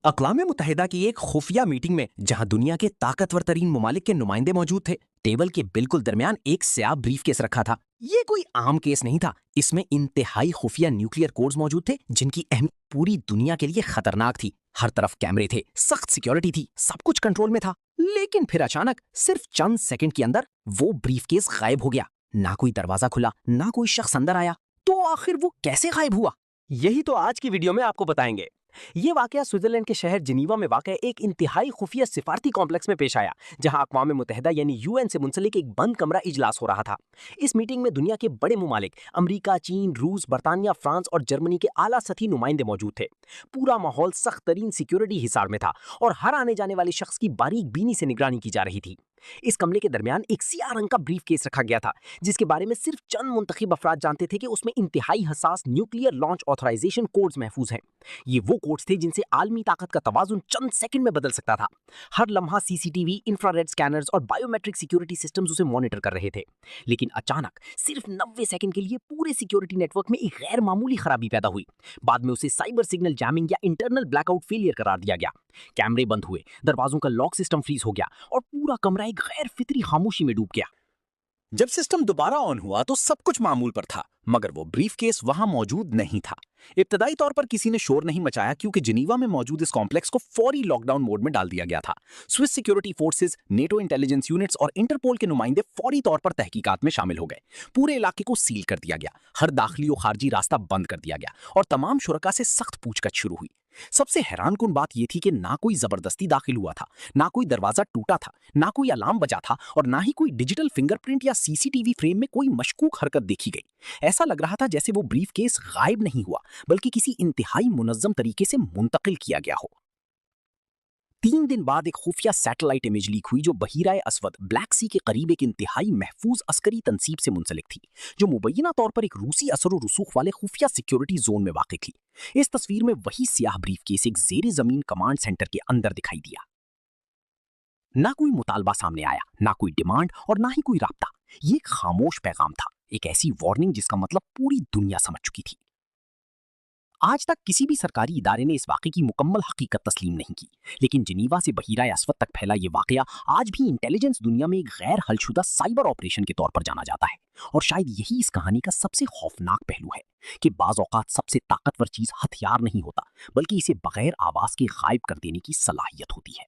अक़वाम मुत्तहिदा की एक खुफिया मीटिंग में जहां दुनिया के ताकतवर तरीन ममालिक के नुमाइंदे मौजूद थे, टेबल के बिल्कुल दरमियान एक स्याह ब्रीफ केस रखा था। ये कोई आम केस नहीं था। इसमें इंतहाई खुफिया न्यूक्लियर कोड्स मौजूद थे जिनकी अहमियत पूरी दुनिया के लिए खतरनाक थी। हर तरफ कैमरे थे, सख्त सिक्योरिटी थी, सब कुछ कंट्रोल में था। लेकिन फिर अचानक सिर्फ चंद सेकंड के अंदर वो ब्रीफ केस गायब हो गया। ना कोई दरवाजा खुला, ना कोई शख्स अंदर आया। तो आखिर वो कैसे गायब हुआ? यही तो आज की वीडियो में आपको बताएंगे। ये वाकया स्विट्जरलैंड के शहर जिनीवा में वाक़ एक इंतहाई खुफिया सिफारती कॉम्प्लेक्स में पेश आया, जहां अक़वाम मुत्तहिदा यानी यूएन से मुंसलिक एक बंद कमरा इजलास हो रहा था। इस मीटिंग में दुनिया के बड़े मुमालिक अमरीका, चीन, रूस, बरतानिया, फ्रांस और जर्मनी के आला सतही नुमाइंदे मौजूद थे। पूरा माहौल सख्त तरीन सिक्योरिटी हिसार में था और हर आने जाने वाले शख्स की बारीक बीनी से निगरानी की जा रही थी। इस कमरे के दरमियान एक सियाह रंग का ब्रीफ केस रखा गया था, जिसके बारे में सिर्फ चंद मुंतखब अफराद जानते थे कि उसमें इंतहाई हसास न्यूक्लियर लॉन्च ऑथराइजेशन कोड्स महफूज हैं। ये वो कोड्स थे जिनसे आलमी ताकत का तवाजुन चंद सेकंड में बदल सकता था। हर लम्हा सीसीटीवी, इंफ्रारेड स्कैनर्स और बायोमेट्रिक सिक्योरिटी सिस्टम्स उसे मॉनिटर कर रहे थे। लेकिन अचानक सिर्फ 90 सेकंड के लिए पूरे सिक्योरिटी नेटवर्क में एक गैर मामूली खराबी पैदा हुई। बाद में उसे साइबर सिग्नल जैमिंग या इंटरनल ब्लैकआउट फेलियर करार दिया गया। कैमरे बंद हुए, दरवाजों का लॉक सिस्टम फ्रीज हो गया और पूरा कमरा एक गैर फितरी खामोशी में डूब गया। जब सिस्टम दोबारा ऑन हुआ तो सब कुछ मामूल पर था, मगर वो ब्रीफ केस वहां मौजूद नहीं था। इब्तदाई तौर पर किसी ने शोर नहीं मचाया क्योंकि जिनीवा में मौजूद इस कॉम्प्लेक्स को फौरी लॉकडाउन मोड में डाल दिया गया था। Swiss security forces, NATO intelligence units और इंटरपोल के नुमाइंदे फौरी तौर पर तहकीकात में शामिल हो गए। पूरे इलाके को सील कर दिया गया, हर दाखिली और खारजी रास्ता बंद कर दिया गया और तमाम शुरका से सख्त पूछताछ शुरू हुई। सबसे हैरानकुन बात यह थी कि ना कोई जबरदस्ती दाखिल हुआ था, ना कोई दरवाजा टूटा था, ना कोई अलार्म बजा था और ना ही कोई डिजिटल फिंगरप्रिंट या सीसीटीवी फ्रेम में कोई मशकूक हरकत देखी गई। ऐसा लग रहा था जैसे वो ब्रीफ केस गायब नहीं हुआ, बल्कि किसी इंतहाई मुनज्जम तरीके से मुंतकिल किया गया हो। 3 दिन बाद एक खुफिया सैटेलाइट इमेज लीक हुई जो बहीराए अस्वद, ब्लैक सी के करीब एक इंतहाई महफूज अस्करी तंसीब से मुंसलिक थी, जो मुबैना तौर पर एक रूसी असर और रसूख वाले खुफिया सिक्योरिटी जोन में वाक़ थी। इस तस्वीर में वही स्याह ब्रीफ केस एक ज़ेरे ज़मीन कमांड सेंटर के अंदर दिखाई दिया। ना कोई मुतालबा सामने आया, ना कोई डिमांड और ना ही कोई राब्ता। ये एक खामोश पैगाम था, एक ऐसी वार्निंग जिसका मतलब पूरी दुनिया समझ चुकी थी। आज तक किसी भी सरकारी इदारे ने इस वाक़े की मुकम्मल हकीकत तस्लीम नहीं की, लेकिन जिनीवा से बहीरा अस्वद तक फैला ये वाक़या आज भी इंटेलिजेंस दुनिया में एक गैर हलशुदा साइबर ऑपरेशन के तौर पर जाना जाता है। और शायद यही इस कहानी का सबसे खौफनाक पहलू है कि बाज़ औक़ात सबसे ताकतवर चीज़ हथियार नहीं होता, बल्कि इसे बगैर आवाज़ के गायब कर देने की सलाहियत होती है।